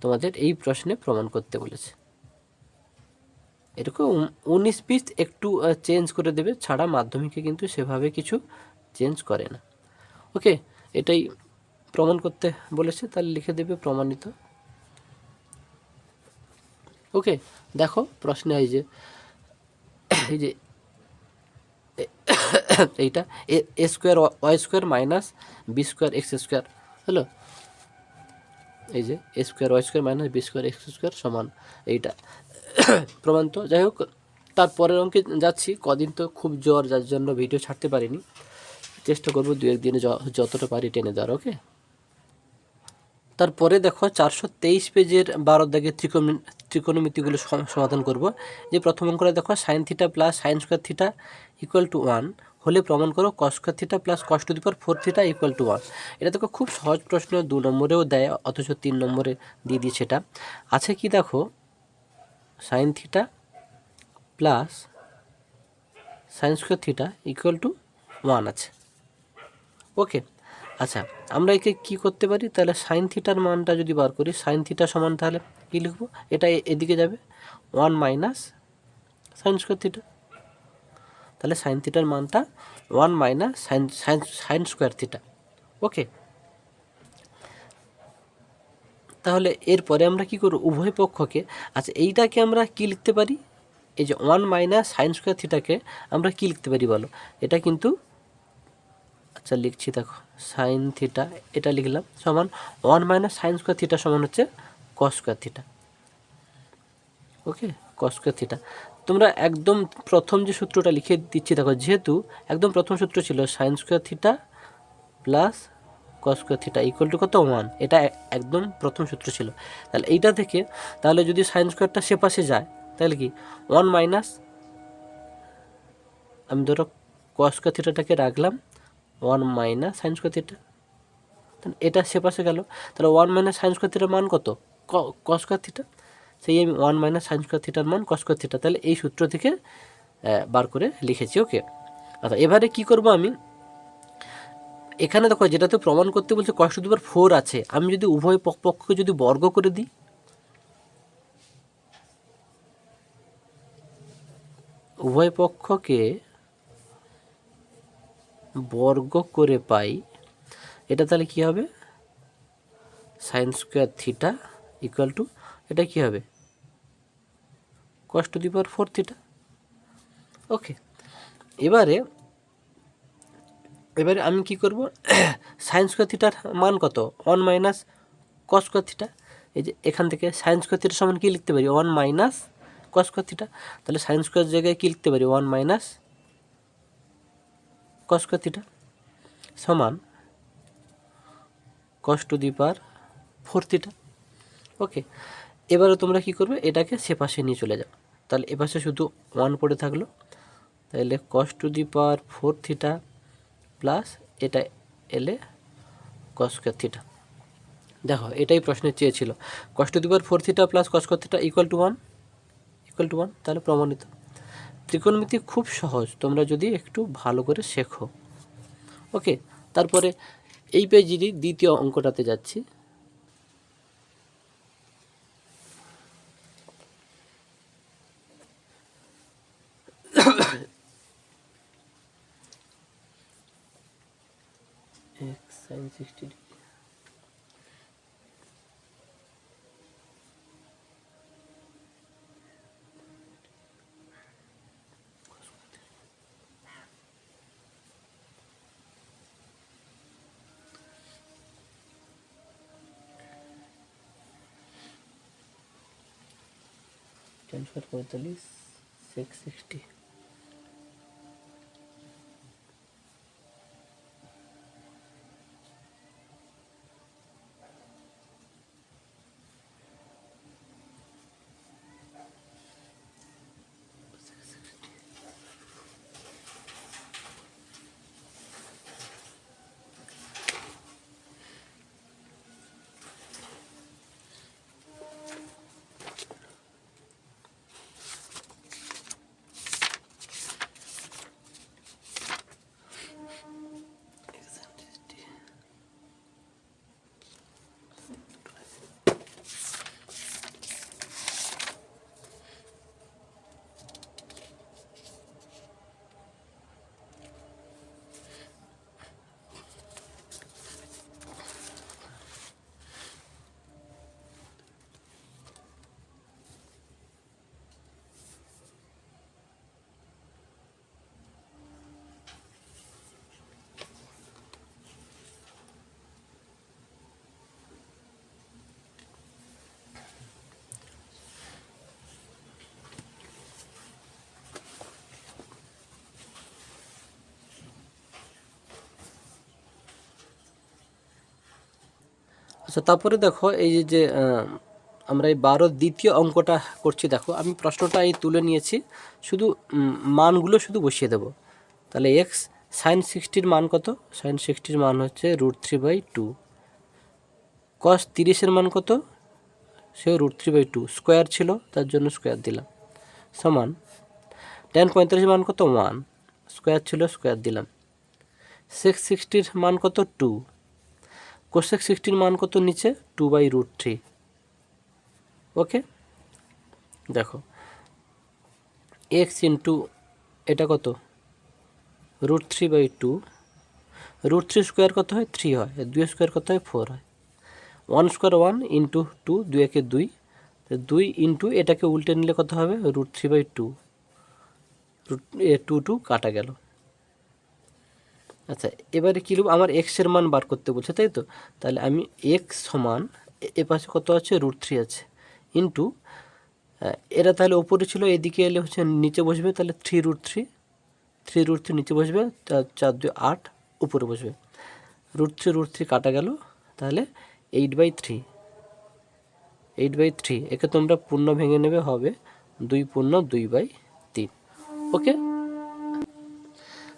তোমাদের এই প্রশ্নে প্রমাণ করতে বলেছে। এরকম 19-20 একটু চেঞ্জ করে দেবে, ছাড়া মাধ্যমিকে কিন্তু সেভাবে কিছু চেঞ্জ করে না। ওকে, এটাই প্রমাণ করতে বলেছে, তাহলে লিখে দেবে প্রমাণিত। ওকে, দেখো প্রশ্নে এই যে এইটা A square Y square minus B square X square হলো, এই যে A square Y square minus B square X square সমান এইটা প্রমাণ। তো যাই হোক, তারপরের অঙ্কে যাচ্ছি। কদিন তো খুব জ্বর, যার জন্য ভিডিও ছাড়তে পারিনি, চেষ্টা করবো 2-1 দিনে যতটা পারি টেনে দেওয়ার। ওকে, তারপরে দেখো 423 পেজের 12 দাগের ত্রিকোণমিতিগুলো সমাধান করব। যে প্রথম অঙ্কটা দেখো sine theta plus sine square theta equal to 1 হলে প্রমাণ করো কস square theta plus cos to the power 4 theta equal to 1। এটা দেখো খুব সহজ প্রশ্ন, 2 নম্বরেও দেয়, অথচ 3 নম্বরে দিয়ে দিয়েছে। এটা আছে কি দেখো, sine theta plus sine square theta equal to 1 আছে। ওকে, আচ্ছা, আমরা একে কী করতে পারি, তাহলে সাইন থিটার মানটা যদি বার করি, সাইন থিটা সমান তাহলে কী লিখবো, এটা এদিকে যাবে 1 মাইনাস সাইন স্কোয়ার থিটা, তাহলে সাইন থিটার মানটা 1 মাইনাস সাইন স্কোয়ার থিটা। ওকে, তাহলে এরপরে আমরা কি করব, উভয় পক্ষকে, আচ্ছা এইটাকে আমরা কি লিখতে পারি, এই যে 1 মাইনাস সাইন স্কোয়ার থিটাকে আমরা কি লিখতে পারি বলো, এটা কিন্তু, আচ্ছা লিখছি দেখো, সাইন থিটা এটা লিখলাম সমান 1 মাইনাস সাইন স্কোয়ার থিটা সমান হচ্ছে কস স্কোয়ার থিটা। ওকে, কস স্কোয়ার থিটা। তোমরা একদম প্রথম যে সূত্রটা লিখে দিচ্ছি দেখো, যেহেতু একদম প্রথম সূত্র ছিল sine square theta plus cos square theta equal two কত 1, এটা একদম প্রথম সূত্র ছিল। তাহলে এইটা থেকে তাহলে যদি সাইন স্কোয়ারটা সে পাশে যায় তাহলে কি 1 মাইনাস, আমি ধরো কস স্কোয়ার থিটাটাকে রাখলাম 1 মাইনাস সাইন স্কোয়ার থিটা, এটা সে পাশে গেল, তাহলে 1 মাইনাস সাইন স্কোয়ার থিটার মান কত, কস স্কোয়ার থিটা, সেই আমি 1 মাইনাস সাইন স্কোয়ার থিটার মান কস স্কোয়ার থিটা, তাহলে এই সূত্র থেকে বার করে লিখেছি। ওকে, আচ্ছা এবারে কি করব, আমি এখানে দেখো যেটাতে প্রমাণ করতে বলছে কস টু দি পাওয়ার 4 আছে, আমি যদি উভয় পক্ষকে যদি বর্গ করে দিই, উভয় পক্ষকে বর্গ করে পাই, এটা তাহলে কি হবে, sine square theta equal two, এটা কি হবে কস টু দি পাওয়ার 4 থিটা। ওকে, এবারে আমি কি করব, সাইন স্কোয়ার থিটার মান কত, 1 মাইনাস কস স্কোয়ার থিটা, এই যে এখান থেকে সাইন স্কোয়ার থিটার সমান কী লিখতে পারি, 1 মাইনাস কস স্কোয়ার থিটা, তাহলে সাইন স্কোয়ার জায়গায় কী লিখতে পারি, 1 মাইনাস কস স্কোয়ার থিটা সমান কস টু দি পাওয়ার 4 থিটা। ওকে, এবারে তোমরা কি করবে, এটাকে সে পাশে নিয়ে চলে যাও, তাহলে এ পাশে শুধু 1 পড়ে থাকলো, তাহলে cos to the power 4 theta plus এটা এলে কস স্কোয়ার থিটা। দেখো এটাই প্রশ্নে চেয়েছিল, cos to the power 4 theta plus cos square theta equal to 1, তাহলে প্রমাণিত। ত্রিকোণমিতি খুব সহজ, তোমরা যদি একটু ভালো করে শেখো। ওকে, তারপরে এই পেজেরই দ্বিতীয় অঙ্কটাতে যাচ্ছি। sin 60 ডিগ্রি, tan 45 660, আচ্ছা, তারপরে দেখো এই যে আমরা এই 12 দ্বিতীয় অঙ্কটা করছি। দেখো আমি প্রশ্নটা এই তুলে নিয়েছি, শুধু মানগুলো শুধু বসিয়ে দেব। তাহলে এক্স সাইন 60-র মান কত? সাইন 60-র মান হচ্ছে √3/2। কস 30-এর মান কত? সেও √3/2, স্কোয়ার ছিল তার জন্য স্কোয়ার দিলাম, সমান tan 45-এর মান কত? 1, স্কোয়ার ছিল স্কোয়ার দিলাম। সেক 60-র মান কত? 2। কোসেক 60-র মান কত নিচে? 2/√3। ওকে, দেখো এক্স ইন্টু এটা কত? √3/2। √3 স্কোয়ার কত হয়? 3 হয়। 2 স্কোয়ার কত হয়? 4 হয়। 1 স্কোয়ার 1 ইন্টু 2, 2 একে 2, 2 ইন্টু এটাকে উল্টে নিলে কত হবে? √3/2। 2 কাটা গেল। আচ্ছা, এবারে কী লিখব? আমার এক্সের মান বার করতে বলছে, তাই তো? তাহলে আমি এক্স সমান, এ পাশে কত আছে? √3 আছে, ইন্টু এরা তাহলে ওপরে ছিল, এদিকে এলে হচ্ছে নিচে বসবে, তাহলে 3√3, 3√3 নিচে বসবে, 4 2 8 উপরে বসবে। √3 কাটা গেল, তাহলে 8/3। 8/3 একে তোমরা পূর্ণ ভেঙে নেবে, হবে 2 পূর্ণ 2/3। ওকে।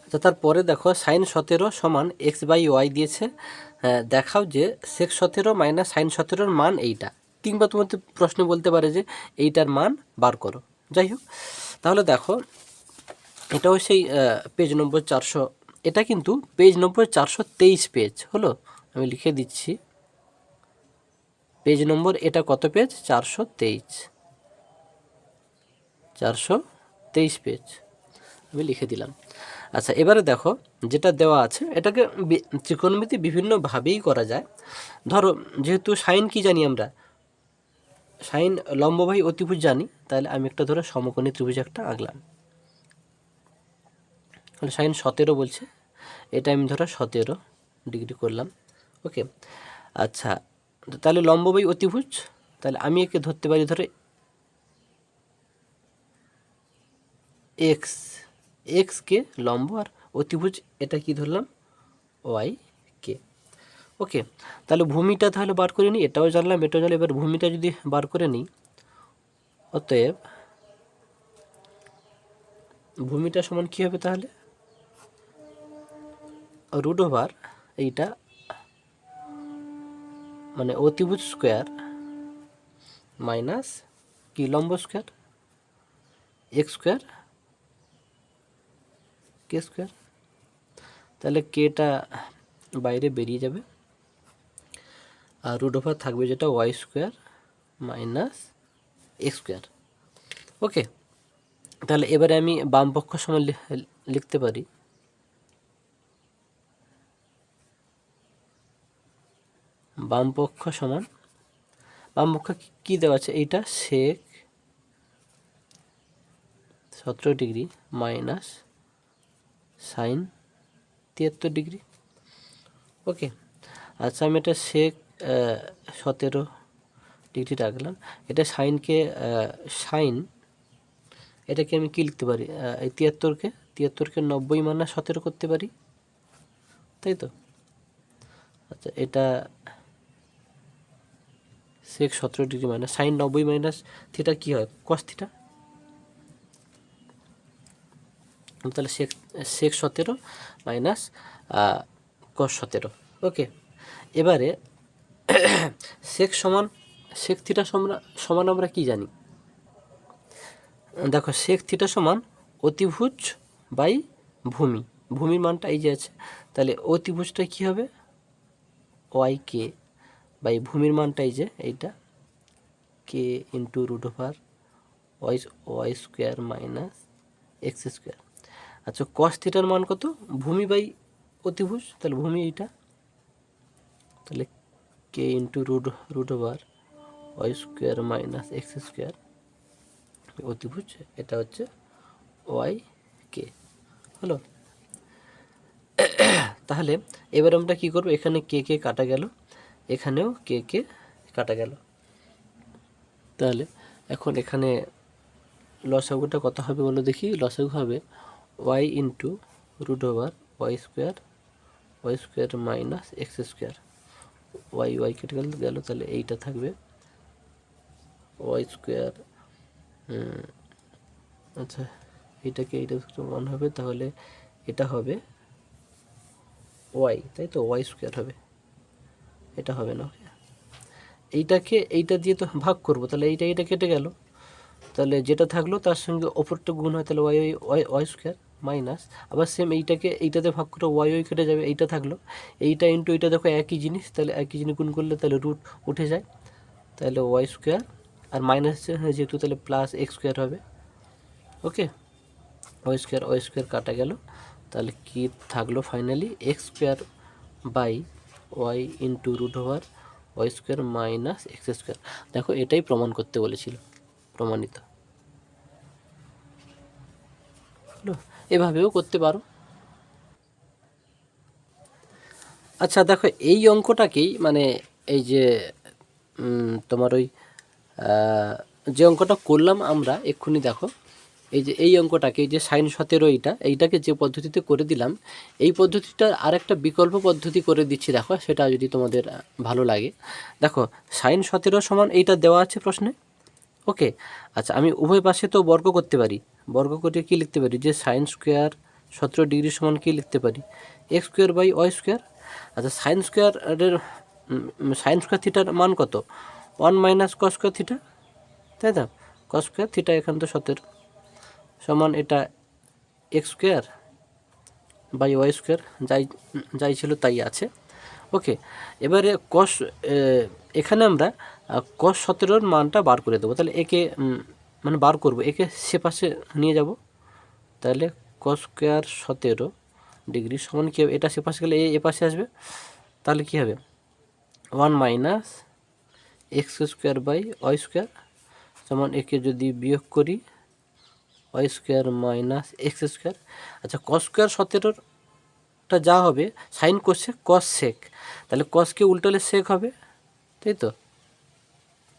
আচ্ছা, তারপরে দেখো সাইন 17 সমান x/y দিয়েছে। দেখাও যে সেক 17 মাইনাস সাইন 17-র মান এইটা, কিংবা তোমাদের প্রশ্ন বলতে পারে যে এইটার মান বার করো। যাই হোক, তাহলে দেখো এটাও সেই পেজ নম্বর 400, এটা কিন্তু পেজ নম্বর 423 পেজ হলো। আমি লিখে দিচ্ছি পেজ নম্বর, এটা কত পেজ? 423 পেজ আমি লিখে দিলাম। আচ্ছা, এবারে দেখো যেটা দেওয়া আছে, এটাকে ত্রিকোণমিতি বিভিন্নভাবেই করা যায়। ধরো যেহেতু সাইন কি জানি আমরা? সাইন লম্ববাহী অতিভুজ জানি, তাহলে আমি একটা ধরো সমকোণী ত্রিভুজ একটা আঁকলাম। তাহলে সাইন 17 বলছে, এটা আমি ধরো 17 ডিগ্রি করলাম। ওকে, আচ্ছা, তাহলে লম্ববাহী অতিভুজ, তাহলে আমি একে ধরতে পারি ধরে এক্স, এক্স কে লম্ব, আর অতিভুজ এটা কি ধরলাম? ওয়াই কে। ওকে, তাহলে ভূমিটা তাহলে বার করে নিই, এটাও জানলাম এটাও জানলাম। এবার ভূমিটা যদি বার করে নিই, অতএব ভূমিটা সমান কী হবে? তাহলে √, এইটা মানে অতিভুজ স্কোয়ার মাইনাস কি লম্ব square, X square K square. তাহলে কেটা বাইরে বেরিয়ে যাবে, আর √, থাকবে যেটা Y square minus x square. Okay, তাহলে এবারে আমি বাম পক্ষ সমান লিখতে পারি বাম পক্ষ সমান, বাম পক্ষ কী দেওয়া আছে? এইটা সেক 17 ডিগ্রি মাইনাস সাইন 73 ডিগ্রি। ওকে, আচ্ছা, আমি এটা সেক 17 ডিগ্রি রাখলাম। এটা সাইনকে সাইন, এটাকে আমি কী লিখতে পারি? এই 73কে 90 মাইনাস 17 করতে পারি, তাই তো? আচ্ছা, এটা sec 17 degree minus sine 90 minus theta কী হয়? Cos theta. তাহলে সেক 17 মাইনাস কস 17। ওকে, এবারে সেক সমান সেক থিটা সমান আমরা কি জানি? দেখো সেক থিটা সমান অতিভুজ বাই ভূমি, ভূমির মানটা এই যে আছে, তাহলে অতিভুজটা কি হবে? ওয়াই কে বাই ভূমির মানটা এই যে এইটা K into √, Y square minus x square. আচ্ছা, কস থিটার মান কত? ভূমি বাই অতিভুজ, তাহলে ভূমি এইটা, তাহলে K into √, Y square minus x square, অতিভুজ এটা হচ্ছে ওয়াই কে হলো। তাহলে এবার আমরা কি করব? এখানে কে কে কাটা গেল, এখানেও কে কে কাটা গেল। তাহলে এখন এখানে লসাগুটা কত হবে বলো দেখি? লসাগু হবে y into √, Y square minus x square, y y কেটে গেল, তাহলে এইটা থাকবে ওয়াই স্কোয়ার। আচ্ছা এইটাকে এইটা ওয়ান হবে, তাহলে এটা হবে ওয়াই, তাই তো, ওয়াই স্কোয়ার হবে, এটা হবে না। এইটাকে এইটা দিয়ে তো ভাগ করব, তাহলে এইটা কেটে গেল, তাহলে যেটা থাকলো তার সঙ্গে ওপরটা গুণ হয়, তাহলে y y y square minus, আবার সেম এইটাকে এইটাতে ভাগ করে ওয়াই ওয়াই কেটে যাবে, এইটা থাকলো, এইটা ইন্টু এইটা দেখো একই জিনিস, তাহলে একই জিনিস গুণ করলে তাহলে রুট উঠে যায়, তাহলে ওয়াই স্কোয়ার আর মাইনাস যেহেতু তাহলে প্লাস এক্স স্কোয়ার হবে। ওকে, ওয়াই স্কোয়ার কাটা গেল, তাহলে কি থাকলো finally x square by y into root over Y square minus x square. দেখো এটাই প্রমাণ করতে বলেছিল, প্রমাণিত হলো। এভাবেও করতে পারো। আচ্ছা দেখো এই অঙ্কটাকেই মানে এই যে তোমার ওই যে অঙ্কটা করলাম আমরা এক্ষুনি, দেখো এই যে এই অঙ্কটাকে, এই যে সাইন 17 এইটাকে যে পদ্ধতিতে করে দিলাম, এই পদ্ধতিটার আরেকটা বিকল্প পদ্ধতি করে দিচ্ছি, দেখো সেটা যদি তোমাদের ভালো লাগে। দেখো সাইন 17 সমান এইটা দেওয়া আছে প্রশ্নে। ওকে, আচ্ছা আমি উভয় পাশে তো বর্গ করতে পারি, বর্গ করে কি লিখতে পারি, যে সাইন স্কোয়ার 17 ডিগ্রি সমান কি লিখতে পারি, x square by Y square. আচ্ছা সাইন স্কোয়ার থিটার মান কত, 1 মাইনাস কস স্কোয়ার থিটা, তাই না, কস স্কোয়ার থিটা এখান তো 17 সমান এটা x square by Y square, যাই ছিল তাই আছে। ওকে, এবারে কস, এখানে আমরা কস 17 মানটা বার করে দেবো, তাহলে একে মানে বার করব, একে সে পাশে নিয়ে যাব, তাহলে কস স্কোয়ার 17 ডিগ্রি সমান কী হবে, এটা সে পাশে গেলে এ পাশে আসবে, তাহলে কী হবে 1 minus x square by Y square সমান, একে যদি বিয়োগ করি y square minus x square. আচ্ছা কস স্কোয়ার 17টা যা হবে সাইন কোসেক কস সেক, তাহলে কসকে উল্টালে সেক হবে, তাই তো,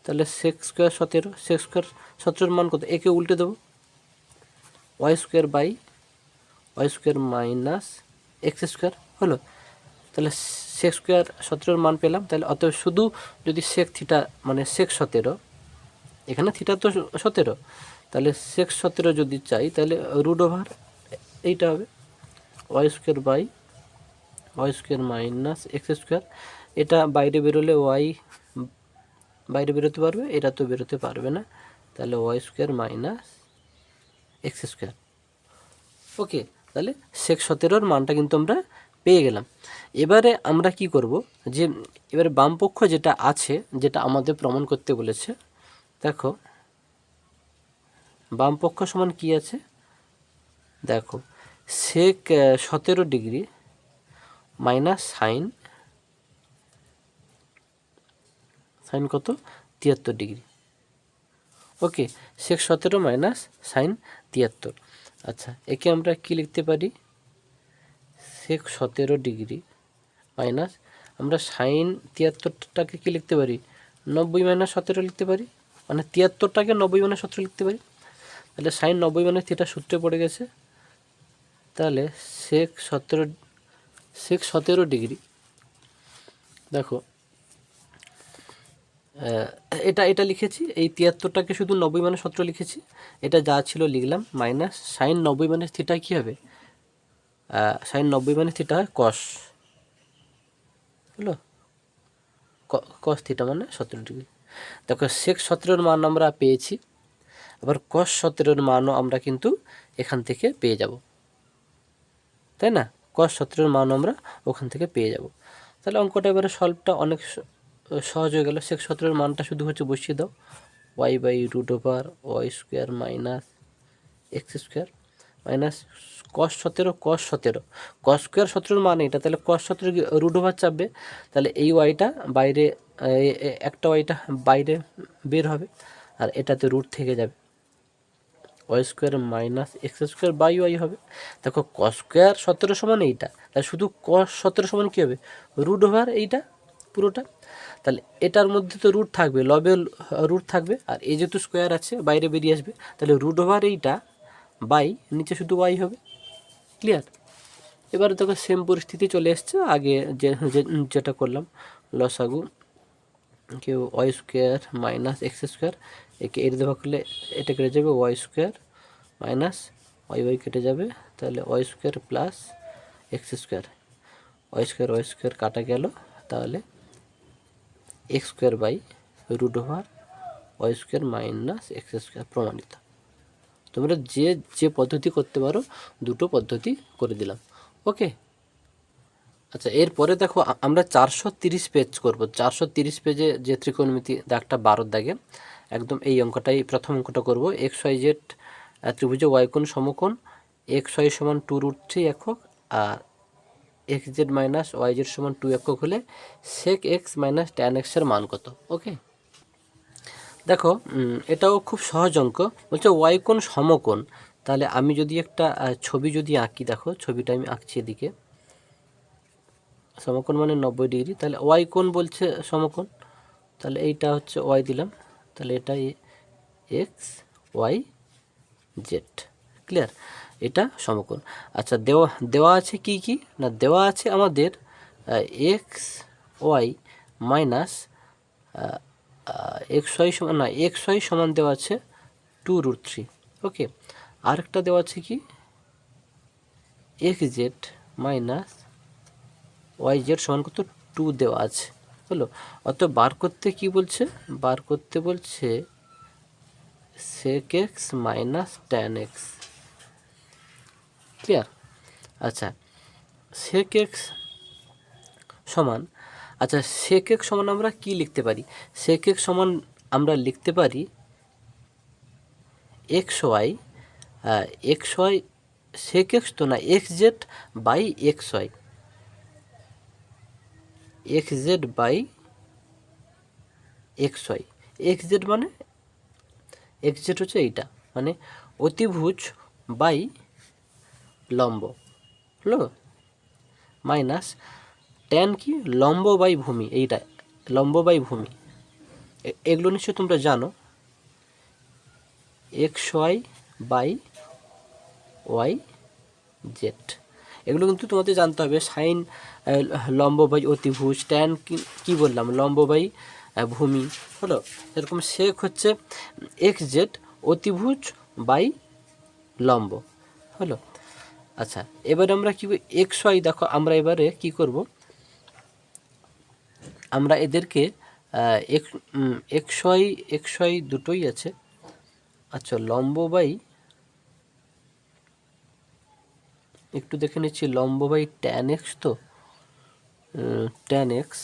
তাহলে সেক স্কোয়ার 17, সেক স্কোয়ার 17 মান কত, একে উল্টে দেবো y square by Y square minus x square হলো, তাহলে সেক স্কোয়ার 17 মান পেলাম। তাহলে অতএব শুধু যদি সেক থিটা মানে সেক 17, এখানে থিটা তো 17, তাহলে সেক 17 যদি চাই তাহলে রুট ওভার এইটা হবে Y square by Y square minus x square, এটা বাইরে বেরোলে ওয়াই বাইরে বেরোতে পারবে, এটা তো বেরোতে পারবে না, তাহলে Y square minus x square. Okay, তাহলে সেক 17 মানটা কিন্তু আমরা পেয়ে গেলাম। এবারে আমরা কি করব, যে এবারে বামপক্ষ যেটা আছে, যেটা আমাদের প্রমাণ করতে বলেছে, দেখো বামপক্ষ সমান কি আছে, দেখো সেক 17 ডিগ্রি মাইনাস সাইন কত 73 ডিগ্রি। ওকে, সেক 17 মাইনাস সাইন 73। আচ্ছা একে আমরা কি লিখতে পারি, সেক 17 ডিগ্রি মাইনাস, আমরা সাইন 73টাকে কি লিখতে পারি 90 মাইনাস 17 লিখতে পারি, মানে 73টাকে 90 মাইনাস 17 লিখতে পারি, তাহলে সাইন 90 মাইনাস থিটা সূত্রে পড়ে গেছে, তাহলে সেক 17 ডিগ্রি, দেখো এটা লিখেছি, এই 73টাকে শুধু 90 মাইনাস 17 লিখেছি, এটা যা ছিল লিখলাম, মাইনাস সাইন 90 মাইনাস থিটা কী হবে, সাইন 90 মাইনাস থিটা হয় কস, হলো কস থিটা মানে 17 ডিগ্রি। দেখো সেক 17 মান আমরা পেয়েছি, আবার কস 17 মানও আমরা কিন্তু এখান থেকে পেয়ে যাব, তাই না, কস 17 মান আমরা ওখান থেকে পেয়ে যাব। তাহলে অঙ্কটা এবারে সলভটা অনেক সহজ হয়ে গেল। সেক 17 মানটা শুধু হচ্ছে বসিয়ে দাও, y by root over Y square minus x square minus cos 17 cos square 17 মান এটা, তাহলে কস 17 রুট ওভার চাপবে, তাহলে এই ওয়াইটা বাইরে, একটা ওয়াইটা বাইরে বের হবে, আর এটাতে রুট থেকে যাবে, y square minus x square by y হবে। দেখো কস স্কোয়ার 17 সমান এইটা, তাহলে শুধু কস 17 সমান কী হবে রুট ওভার এইটা পুরোটা, তাহলে এটার মধ্যে তো রুট থাকবে, লবে রুট থাকবে, আর এই যেহেতু স্কোয়ার আছে বাইরে বেরিয়ে আসবে, তাহলে রুট ওভার এইটা বাই নিচে শুধু ওয়াই হবে। ক্লিয়ার? এবারে দেখো সেম পরিস্থিতি চলে এসছে আগে যেটা করলাম, লসাগু কেউ y square minus x square, একে এর দেওয়া করলে এটা কেটে যাবে, ওয়াই স্কোয়ার মাইনাস ওয়াই কেটে যাবে, তাহলে Y square plus x square, Y square কাটা গেল, তাহলে x square by root over Y square minus x square প্রমাণিত। তোমরা যে পদ্ধতি করতে পারো দুটো পদ্ধতি করে দিলাম। ওকে, আচ্ছা এরপরে দেখো আমরা 430 পেজ করব। 430 পেজে যে ত্রিকোণমিতি দাগটা 12 দাগে একদম এই অঙ্কটাই প্রথম অঙ্কটা করব। এক্স ওয়াই জেড ত্রিভুজে ওয়াই কোণ সমকোণ, এক্স ওয়াই সমান 2√3 একক আর X Z minus Y Z সমান 2 একক হলে সেক এক্স মাইনাস ট্যান এক্সের মান কত। ওকে, দেখো এটাও খুব সহজ অঙ্ক। বলছে ওয়াই কোণ সমকোণ, তাহলে আমি যদি একটা ছবি যদি আঁকি, দেখো ছবিটা আমি আঁকছি এদিকে, সমকোণ মানে 90 ডিগ্রি, তাহলে ওয়াই কোণ বলছে সমকোণ, তাহলে এইটা হচ্ছে ওয়াই দিলাম, তাহলে এটা এক্স ওয়াই জেড। ক্লিয়ার, এটা সমকোণ। আচ্ছা দেওয়া আছে কি কি না, দেওয়া আছে আমাদের x y minus x Y সমান না এক্স ওয়াই সমান দেওয়া আছে 2√3। ওকে, আরেকটা দেওয়া আছে কি x Z minus Y Z সমান কত 2 দেওয়া আছে। হলো, অত বার করতে কি বলছে, বার করতে বলছে sec x minus tan x. Clear, আচ্ছা সেক এক্স সমান, আচ্ছা সেক এক্স সমান আমরা কি লিখতে পারি, সেক এক্স সমান আমরা লিখতে পারি এক্স ওয়াই সেক এক্স তো না x Z by x y, x Z by x y. X z মানে এক্স জেড হচ্ছে এইটা, মানে অতিভুজ বাই লম্ব, হলো মাইনাস ট্যান কি লম্ব বাই ভূমি, এইটা লম্ব বাই ভূমি, এগুলো নিশ্চয়ই তোমরা জানো, x y by Y z, এগুলো কিন্তু তোমাদের জানতে হবে। সাইন লম্ব বাই অতিভুজ, ট্যান কি বললাম লম্ব বাই ভূমি, হলো এরকম সেক হচ্ছে এক্স জেড অতিভুজ বাই লম্ব, হলো। আচ্ছা এবারে আমরা কি এক্স ওয়াই, দেখো আমরা এবারে কি করব, আমরা এদেরকে এক্স ওয়াই দুটোই আছে। আচ্ছা লম্ব বাই, একটু দেখে নিচ্ছি, লম্ব বাই ট্যান এক্স, তো ট্যান এক্স।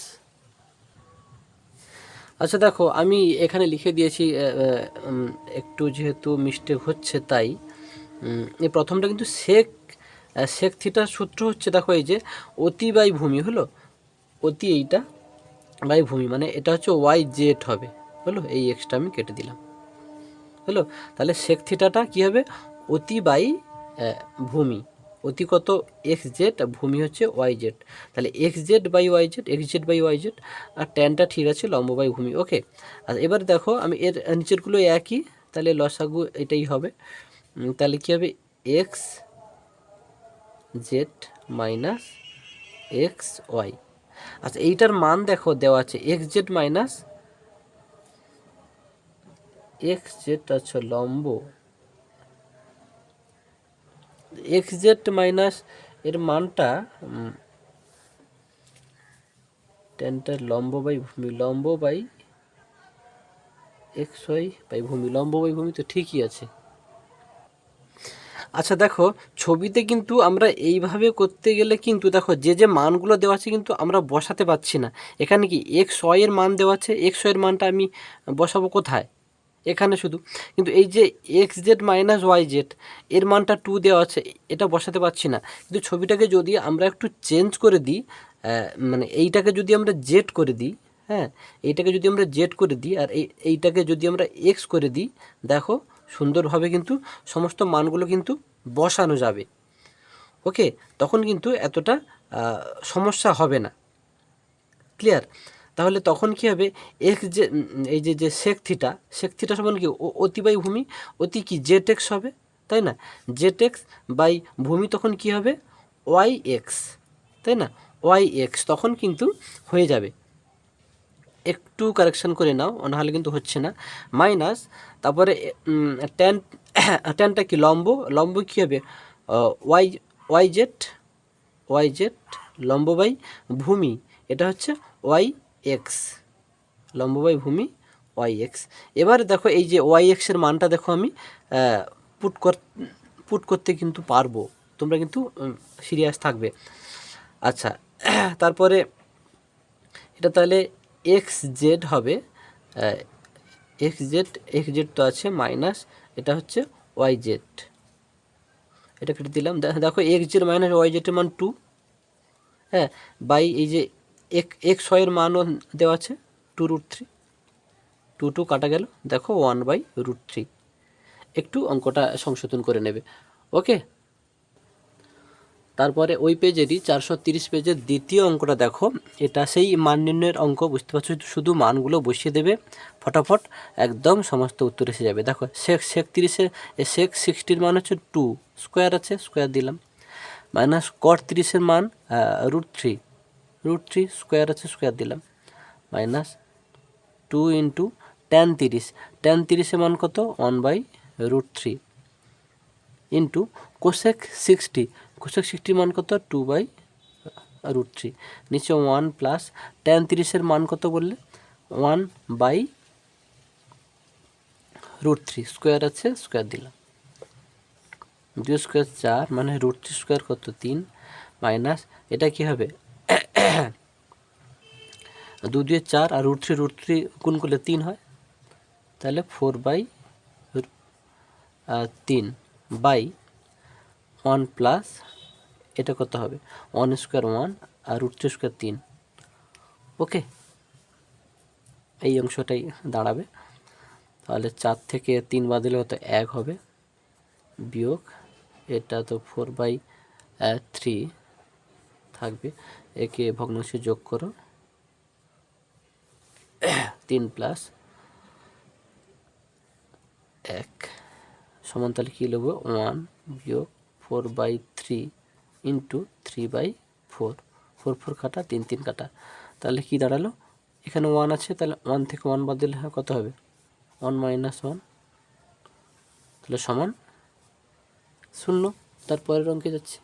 আচ্ছা দেখো আমি এখানে লিখে দিয়েছি, একটু যেহেতু মিস্টেক হচ্ছে তাই এই প্রথমটা কিন্তু সেক থিটার সূত্র হচ্ছে, দেখো এই যে অতি বাই ভূমি, হলো অতি এইটা বাই ভূমি, মানে এটা হচ্ছে ওয়াই জেড হবে, হলো এই এক্সটা আমি কেটে দিলাম, হলো। তাহলে সেক থিটাটা কী হবে, অতি বাই ভূমি, অতি কত এক্স জেড, ভূমি হচ্ছে ওয়াই জেড, তাহলে X Z by Y Z, X Z by Y Z, আর ট্যানটা ঠিক আছে লম্ব বাই ভূমি। ওকে, আর এবার দেখো আমি এর নিচেরগুলো একই, তাহলে লসাগু এটাই হবে, তাহলে কী হবে x Z minus x y. আচ্ছা এইটার মান দেখো দেওয়া আছে x Z minus x z, আচ্ছা লম্ব এক্স জেড মাইনাস এর মানটা টেনটার লম্ব বাই ভূমি, লম্ব বাই এক্স ওয়াই বাই ভূমি, লম্ব বাই ভূমি তো ঠিকই আছে। আচ্ছা দেখো ছবিতে কিন্তু আমরা এইভাবে করতে গেলে কিন্তু দেখো যে মানগুলো দেওয়া আছে কিন্তু আমরা বসাতে পারছি না, এখানে কি এক্স ওয়াইয়ের মান দেওয়া আছে, এক্স ওয়াইয়ের মানটা আমি বসাবো কোথায়, এখানে শুধু, কিন্তু এই যে x Z minus Y z এর মানটা 2 দেওয়া আছে, এটা বসাতে পারছি না। কিন্তু ছবিটাকে যদি আমরা একটু চেঞ্জ করে দিই, মানে এইটাকে যদি আমরা জেড করে দিই, হ্যাঁ এইটাকে যদি আমরা জেড করে দিই আর এইটাকে যদি আমরা এক্স করে দিই, দেখো সুন্দরভাবে কিন্তু সমস্ত মানগুলো কিন্তু বসানো যাবে। ওকে, তখন কিন্তু এতটা সমস্যা হবে না। ক্লিয়ার, তাহলে তখন কি হবে এক্স যে এই যে সেক থিটা সমান কি অতি বাই ভূমি, অতি কি জেড এক্স হবে, তাই না, জেড এক্স বাই ভূমি, তখন কি হবে ওয়াই এক্স, তাই না, ওয়াই এক্স তখন কিন্তু হয়ে যাবে। একটু কারেকশন করে নাও, নাহলে কিন্তু হচ্ছে না। মাইনাস তারপরে টেন টেনটা কি লম্ব, লম্ব কী হবে y y z, y z লম্ব বাই ভূমি, এটা হচ্ছে ওয়াই এক্স, লম্ব বাই ভূমি ওয়াই এক্স। এবারে দেখো এই যে ওয়াই এক্সের মানটা দেখো আমি পুট করতে কিন্তু পারবো, তোমরা কিন্তু সিরিয়াস থাকবে। আচ্ছা তারপরে এটা তাহলে এক্স জেড হবে, এক্স জেড তো আছে মাইনাস এটা হচ্ছে ওয়াই জেড, এটা কেটে দিলাম। দেখো এক্স জেড মাইনাস ওয়াই জেডের মান 2, হ্যাঁ, বাই এই যে এক্স ওয়াইয়ের মানও দেওয়া আছে 2√3, 2 কাটা গেল, দেখো 1/√3। একটু অঙ্কটা সংশোধন করে নেবে, ওকে। তারপরে ওই পেজেরই 430 পেজের দ্বিতীয় অঙ্কটা দেখো, এটা সেই মান নির্ণয়ের অঙ্ক, বুঝতে পারছো, শুধু মানগুলো বসিয়ে দেবে ফটাফট, একদম সমস্ত উত্তর এসে যাবে। দেখো সেক 30-এর সেক 60-র মান হচ্ছে 2 স্কোয়ার আছে, স্কোয়ার দিলাম, মাইনাস কট 30-এর মান √3 স্কোয়ার আছে, স্কোয়ার দিলাম, মাইনাস 2 ইন্টু tan 30-এর মান কত 1/√3 ইন্টু কোসেক 60-র মান কত 2/√3, নিচে 1 প্লাস tan 30-এর মান কত বললে 1/√3 স্কোয়ার আছে, স্কোয়ার দিলাম, 2 স্কোয়ার 4 মানে √3 স্কোয়ার কত 3, মাইনাস এটা কি হবে 2 2 4 আর √3 গুণ করলে 3 হয়, তাহলে 4/3 বাই 1 প্লাস এটা কত হবে 1 স্কোয়ার 1 আর √3 স্কোয়ার 3, ওকে। এই অংশটাই দাঁড়াবে, তাহলে 4 থেকে 3 বাদ দিলে কত 1 হবে, বিয়োগ এটা তো 4/3 থাকবে, একে ভগ্নাংশে যোগ করো 3 প্লাস 1 সমান, তাহলে কী লিখব 1 বিয়োগ 4/3 ইন্টু 3/4, 4 4 কাটা 3 3 কাটা, তাহলে কি দাঁড়ালো, এখানে 1 আছে, তাহলে 1 থেকে 1 বাদ দিলে কত হবে 1 - 1, তাহলে সমান 0। তারপরের অঙ্কে যাচ্ছে।